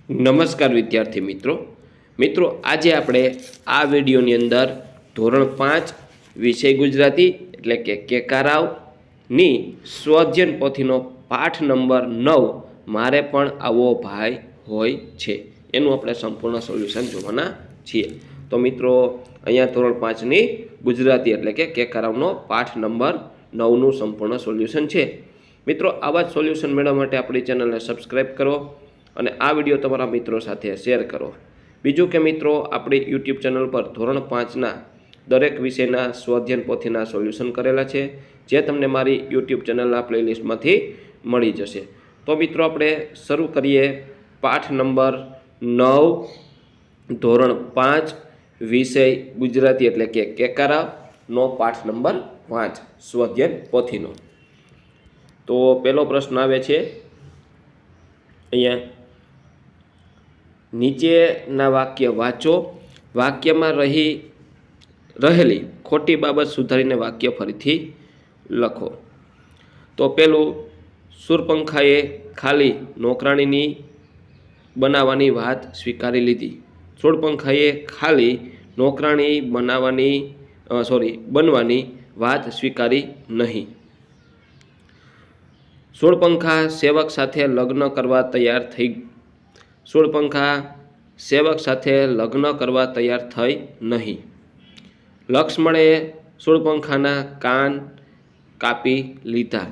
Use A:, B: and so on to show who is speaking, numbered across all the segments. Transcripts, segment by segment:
A: નમસ્કાર વિદ્યાર્થી મિત્રો આજે આપણે આ વિડીયોની અંદર ધોરણ 5 વિષય ગુજરાતી એટલે કે કેકારાવની સ્વઅધ્યયન પોથીનો પાઠ નંબર 9 મારે પણ આવો ભાઈ હોય છે એનું આપણે સંપૂર્ણ સોલ્યુશન જોવાના છીએ। તો મિત્રો અહીંયા ધોરણ 5ની ગુજરાતી એટલે કે કેકારાવનો પાઠ નંબર 9 નું સંપૂર્ણ સોલ્યુશન છે। મિત્રો આવા જ સોલ્યુશન મેળવવા માટે આપણી ચેનલને સબસ્ક્રાઇબ કરો અને આ વિડીયો તમારા મિત્રો સાથે શેર કરો। બીજું કે મિત્રો આપણી યુટ્યુબ ચેનલ પર ધોરણ 5ના દરેક વિષયના સ્વઅધ્યયન પોથીના સોલ્યુશન કરેલા છે, જે તમને મારી યુટ્યુબ ચેનલના પ્લેલિસ્ટમાંથી મળી જશે। તો મિત્રો આપણે શરૂ કરીએ પાઠ નંબર 9 ધોરણ 5 વિષય ગુજરાતી એટલે કે કેકારાવનો પાઠ નંબર 5 સ્વઅધ્યયન પોથીનો। તો પહેલો પ્રશ્ન આવે છે અહીંયા, નીચેના વાક્ય વાંચો, વાક્યમાં રહેલી ખોટી બાબત સુધારીને વાક્ય ફરીથી લખો। તો પેલું, શૂરપંખાએ ખાલી નોકરાણીની બનાવવાની વાત સ્વીકારી લીધી। શૂરપંખાએ ખાલી નોકરાણી બનવાની વાત સ્વીકારી નહીં। શૂળપંખા સેવક સાથે લગ્ન કરવા તૈયાર થઈ નહીં। લક્ષ્મણે શૂળપંખાના કાન કાપી લીધા।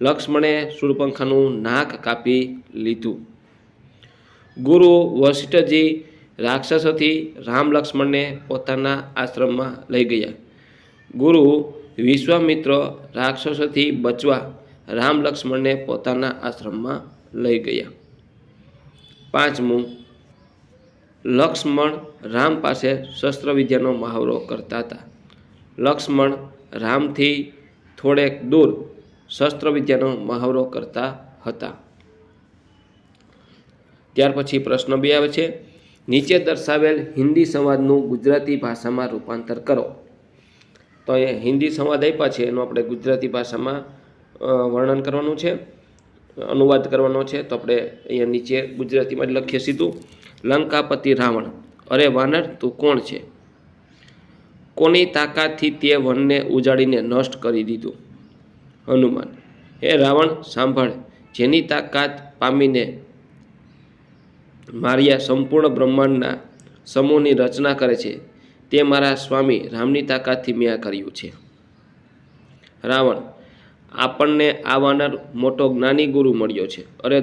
A: લક્ષ્મણે શૂળપંખાનું નાક કાપી લીધું। ગુરુ વશિષ્ઠજી રાક્ષસોથી રામ લક્ષ્મણને પોતાના આશ્રમમાં લઈ ગયા। ગુરુ વિશ્વામિત્ર રાક્ષસોથી બચવા રામ લક્ષ્મણને પોતાના આશ્રમમાં લઈ ગયા। પાંચમું, લક્ષ્મણ રામ પાસે શસ્ત્રવિદ્યાનો મહાવરો કરતા હતા। લક્ષ્મણ રામથી થોડેક દૂર શસ્ત્રવિદ્યાનો મહાવરો કરતા હતા। ત્યાર પછી પ્રશ્ન 2 આવે છે, નીચે દર્શાવેલ હિન્દી સંવાદનું ગુજરાતી ભાષામાં રૂપાંતર કરો। તો અહીંયા હિન્દી સંવાદ આપ્યા છે, એનું આપણે ગુજરાતી ભાષામાં વર્ણન કરવાનું છે, અનુવાદ કરવાનો છે। તો આપણે અહીંયા નીચે ગુજરાતીમાં જ લખીએ સીધું। લંકાપતિ રાવણ, અરે વાનર તું કોણ છે? કોની તાકાતથી તે વનને ઉજાડીને નષ્ટ કરી દીધું? હનુમાન, હે રાવણ સાંભળ, જેની તાકાત પામીને માર્યા સંપૂર્ણ બ્રહ્માંડના સમૂહની રચના કરે છે, તે મારા સ્વામી રામની તાકાતથી મેં આ કર્યું છે। રાવણ, આપણને આ વાનર મોટો જ્ઞાની ગુરુ મળ્યો છે। અરે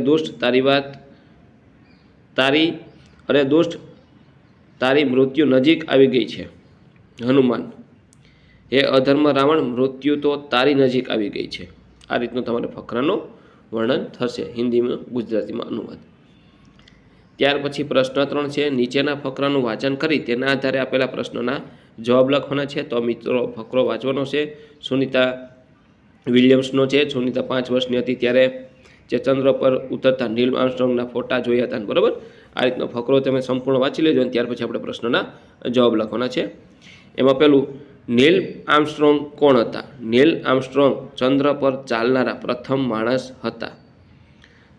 A: દુષ્ટ, તારી મૃત્યુ નજીક આવી ગઈ છે। હનુમાન, હે અધર્મ રાવણ, મૃત્યુ તો તારી નજીક આવી ગઈ છે। આ રીતનું તમારે ફકરાનું વર્ણન થશે, હિન્દીમાં ગુજરાતીમાં અનુવાદ। ત્યાર પછી પ્રશ્ન 3 છે, નીચેના ફકરાનું વાંચન કરી તેના આધારે આપેલા પ્રશ્નોના જવાબ લખવાના છે। તો મિત્રો ફકરો વાંચવાનો છે, સુનિતા વિલિયમ્સનો છે। સુનિતા 5 વર્ષની હતી ત્યારે જે ચંદ્ર પર ઉતરતા નીલ આર્મસ્ટ્રોંગના ફોટા જોયા હતા, બરાબર। આ રીતનો ફકરો તમે સંપૂર્ણ વાંચી લેજો અને ત્યાર પછી આપણે પ્રશ્નના જવાબ લખવાના છે। એમાં પહેલું, નીલ આર્મસ્ટ્રોંગ કોણ હતા? નીલ આર્મસ્ટ્રોંગ ચંદ્ર પર ચાલનારા પ્રથમ માણસ હતા।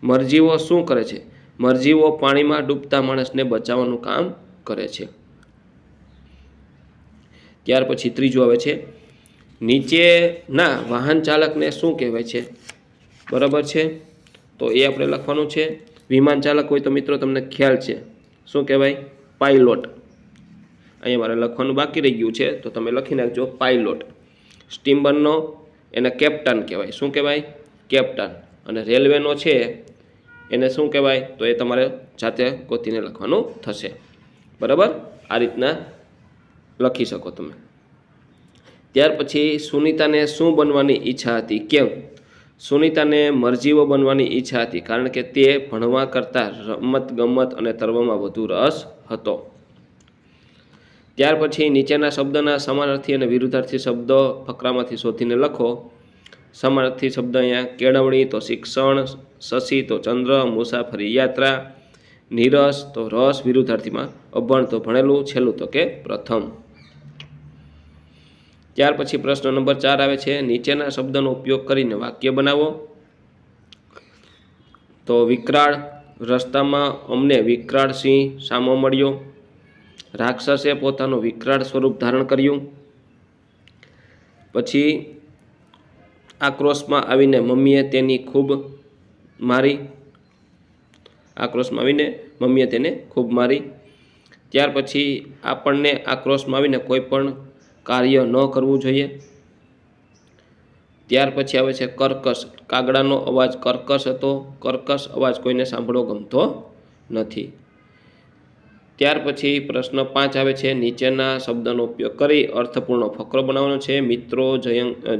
A: મરજીવો શું કરે છે? મરજીવો પાણીમાં ડૂબતા માણસને બચાવવાનું કામ કરે છે। ત્યાર પછી ત્રીજું આવે છે, નીચેના વાહન ચાલકને શું કહેવાય છે? બરાબર છે, તો એ આપણે લખવાનું છે। વિમાન ચાલક હોય તો મિત્રો તમને ખ્યાલ છે, શું કહેવાય? પાયલોટ। અહીંયા મારે લખવાનું બાકી રહી ગયું છે, તો તમે લખી નાખજો પાયલોટ। સ્ટીમરનો એને કેપ્ટન કહેવાય, શું કહેવાય? કેપ્ટન। અને રેલવેનો છે એને શું કહેવાય? તો એ તમારે જાતે ગોતીને લખવાનું થશે, બરાબર। આ રીતના લખી શકો તમે। ત્યાર પછી સુનિતાને શું બનવાની ઈચ્છા હતી? કેમ? સુનિતાને મરજીવો બનવાની ઈચ્છા હતી કારણ કે તે ભણવા કરતાં રમત ગમત અને તરવામાં વધુ રસ હતો। ત્યાર પછી નીચેના શબ્દના સમાનાર્થી અને વિરુદ્ધાર્થી શબ્દો ફકરામાંથી શોધીને લખો। સમાનાર્થી શબ્દ અહીંયા કેળવણી તો શિક્ષણ, શશી તો ચંદ્ર, મુસાફરી યાત્રા, નીરસ તો રસ, વિરુદ્ધાર્થીમાં અભણ તો ભણેલું, છેલ્લું તો કે પ્રથમ। ત્યાર પછી પ્રશ્ન નંબર 4 આવે છે, નીચેના શબ્દનો ઉપયોગ કરીને વાક્ય બનાવો। તો વિકરાળ રસ્તામાં અમને વિકરાળ સિંહ સામો મળ્યો. રાક્ષસે પોતાનું વિકરાળ સ્વરૂપ ધારણ કર્યું. પછી આક્રોશમાં આવીને મમ્મીએ તેની ખૂબ મારી. આક્રોશમાં આવીને મમ્મીએ તેને ખૂબ મારી. ત્યાર પછી આપણને આક્રોશમાં આવીને કોઈ પણ કાર્ય ન કરવું જોઈએ. ત્યાર પછી આવે છે કર્કશ. કાગડાનો અવાજ કર્કશ હતો. કર્કશ અવાજ કોઈને સાંભળવો ગમતો નથી. ત્યાર પછી પ્રશ્ન 5 આવે છે, નીચેના શબ્દનો ઉપયોગ કરી અર્થપૂર્ણ ફકરો બનાવવાનો છે. મિત્રો,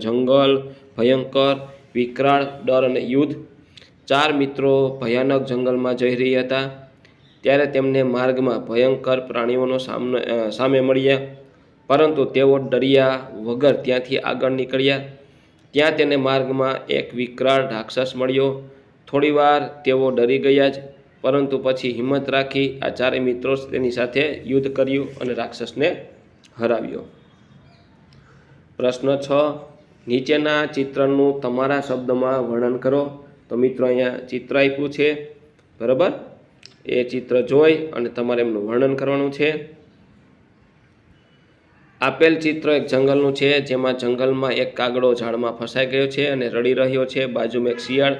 A: જંગલ, ભયંકર, વિકરાળ, ડર અને યુદ્ધ. 4 મિત્રો ભયાનક જંગલમાં જઈ રહ્યા હતા. ત્યારે તેમને માર્ગમાં ભયંકર પ્રાણીઓનો સામે મળ્યા, પરંતુ તેઓ ડર્યા વગર ત્યાંથી આગળ નીકળ્યા. ત્યાં તેને માર્ગમાં એક વિકરાળ રાક્ષસ મળ્યો. થોડીવાર તેઓ ડરી ગયા જ, પરંતુ પછી હિંમત રાખી આ 4 મિત્રો તેની સાથે યુદ્ધ કર્યું અને રાક્ષસને હરાવ્યો. પ્રશ્ન 6, નીચેના ચિત્રનું તમારા શબ્દમાં વર્ણન કરો. તો મિત્રો અહીંયા ચિત્ર આપ્યું છે, બરાબર? એ ચિત્ર જોઈ અને તમારે એમનું વર્ણન કરવાનું છે. આપેલ ચિત્ર એક જંગલનું છે, જેમાં જંગલમાં એક કાગડો ઝાડમાં ફસાઈ ગયો છે અને રડી રહ્યો છે. બાજુમાં એક શિયાળ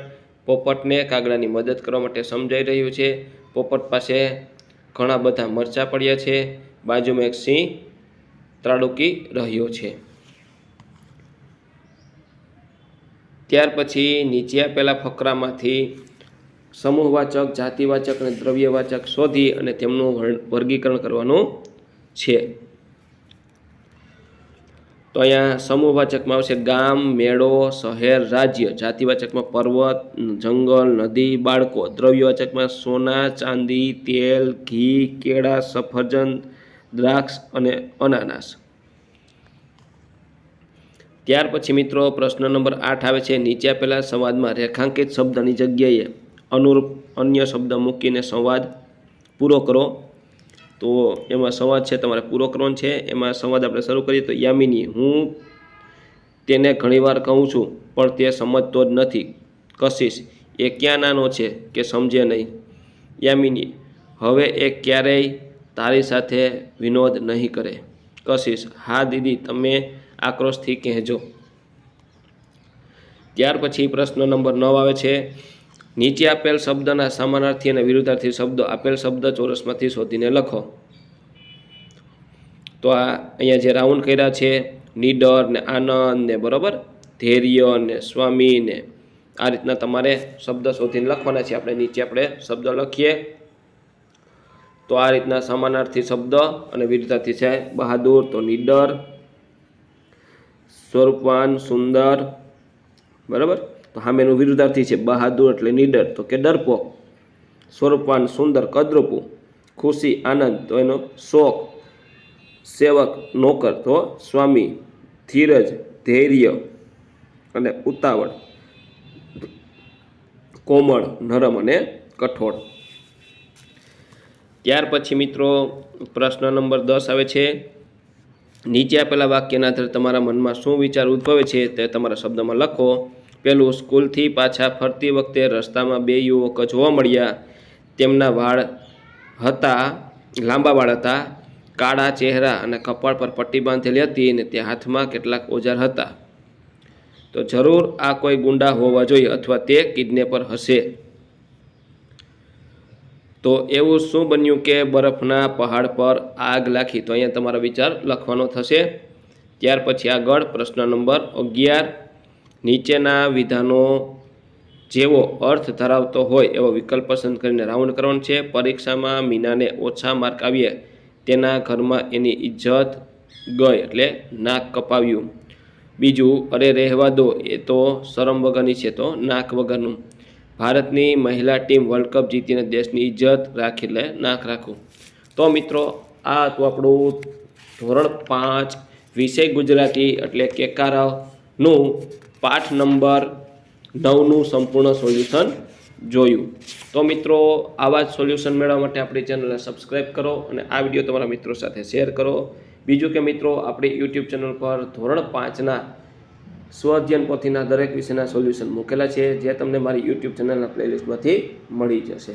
A: પોપટને કાગડાની મદદ કરવા માટે સમજાઈ રહ્યું છે. પોપટ પાસે ઘણા બધા મરચાં પડ્યા છે. બાજુમાં એક સિંહ ત્રાડુકી રહ્યો છે. ત્યાર પછી નીચે આપેલા ફકરામાંથી સમૂહવાચક, જાતિવાચક અને દ્રવ્યવાચક શોધી અને તેમનું વર્ગીકરણ કરવાનું છે. તો અહીંયા સમૂહવાચકમાં આવશે ગામ, મેળો, શહેર, રાજ્ય. જાતિવાચકમાં પર્વત, જંગલ, નદી, બાળકો. દ્રવ્યવાચકમાં સોના, ચાંદી, તેલ, ઘી, કેળા, સફરજન, દ્રાક્ષ અને અનાનસ. ત્યાર પછી મિત્રો પ્રશ્ન નંબર 8 આવે છે, નીચે આપેલા સંવાદમાં રેખાંકિત શબ્દની જગ્યાએ અનુરૂપ અન્ય શબ્દ મૂકીને સંવાદ પૂરો કરો. તો એમાં સંવાદ છે તમારે પૂરો કરવાનો છે. એમાં સંવાદ આપણે શરૂ કરીએ તો, યામિની, હું તેને ઘણીવાર કહું છું પણ તે સમજતો જ નથી. કશિશ, એ ક્યાં નાનો છે કે સમજે નહીં. યામિની, હવે એ ક્યારેય તારી સાથે વિનોદ નહીં કરે. કશિશ, હા દીદી, તમે આક્રોશથી કહેજો. ત્યાર પછી પ્રશ્ન નંબર 9 આવે છે, નીચે આપેલ શબ્દના સમાનાર્થી અને વિરુદ્ધાર્થી શબ્દો આપેલ શબ્દ ચોરસમાંથી શોધીને લખો. તો આ અહીંયા જે રાઉન્ડ કર્યા છે, નીડર ને આનંદ ને, બરાબર, ધૈર્ય ને સ્વામી ને, આ રીતના તમારે શબ્દ શોધીને લખવાના છે. આપણે નીચે શબ્દ લખીએ તો આ રીતના સમાનાર્થી શબ્દ અને વિરુદ્ધાર્થી છે. બહાદુર તો નીડર, સ્વરૂપવાન સુંદર, બરાબર. તો સામેનું વિરુદ્ધાર્થી છે બહાદુર એટલે નીડર તો કે ડરપોક. સ્વરૂપવાન સુંદર કદરૂપું. ખુશી આનંદ તો એનો શોખ. સેવક નોકર તો સ્વામી. ધીરજ ધૈર્ય અને ઉતાવળ. કોમળ નરમ અને કઠોળ. ત્યાર પછી મિત્રો પ્રશ્ન નંબર 10 આવે છે, નીચે આપેલા વાક્યના આધારે તમારા મનમાં શું વિચાર ઉદ્ભવે છે તે તમારા શબ્દમાં લખો. પહેલું, સ્કૂલથી પાછા ફરતી વખતે રસ્તામાં 2 યુવકો જોવા મળ્યા. તેમના વાળ હતા, લાંબા વાળ હતા, કાળા ચહેરા અને કપાળ પર પટ્ટી બાંધેલી હતી અને તે હાથમાં કેટલાક ઓજાર હતા. તો જરૂર આ કોઈ ગુંડા હોવા જોઈએ અથવા તે કિડનેપર હશે. તો એવું શું બન્યું કે બરફના પહાડ પર આગ લાગી? તો અહીંયા તમારો વિચાર લખવાનો થશે. ત્યાર પછી આગળ પ્રશ્ન નંબર 11, નીચેના વિધાનો જેવો અર્થ ધરાવતો હોય એવો વિકલ્પ પસંદ કરીને રાઉન્ડ કરવાનો છે. પરીક્ષામાં મીનાને ઓછા માર્ક આવ્યા, તેના ઘરમાં એની ઇજ્જત ગઈ એટલે નાક કપાવ્યું. બીજું, અરે રહેવા દો, એ તો શરમ વગરની છે તો નાક વગરનું. ભારતની મહિલા ટીમ વર્લ્ડ કપ જીતીને દેશની ઇજ્જત રાખી એટલે નાક રાખવું. તો મિત્રો આ હતું આપણું ધોરણ 5 વિષય ગુજરાતી એટલે કે કારાનું પાઠ નંબર 9નું સંપૂર્ણ સોલ્યુશન જોયું. તો મિત્રો આવા જ સોલ્યુશન મેળવવા માટે આપણી ચેનલને સબસ્ક્રાઈબ કરો અને આ વિડીયો તમારા મિત્રો સાથે શેર કરો. બીજું કે મિત્રો આપણી યુટ્યુબ ચેનલ પર ધોરણ 5ના સ્વઅધ્યયન પોથીના દરેક વિષયના સોલ્યુશન મૂકેલા છે, જે તમને મારી યુટ્યુબ ચેનલના પ્લેલિસ્ટમાંથી મળી જશે.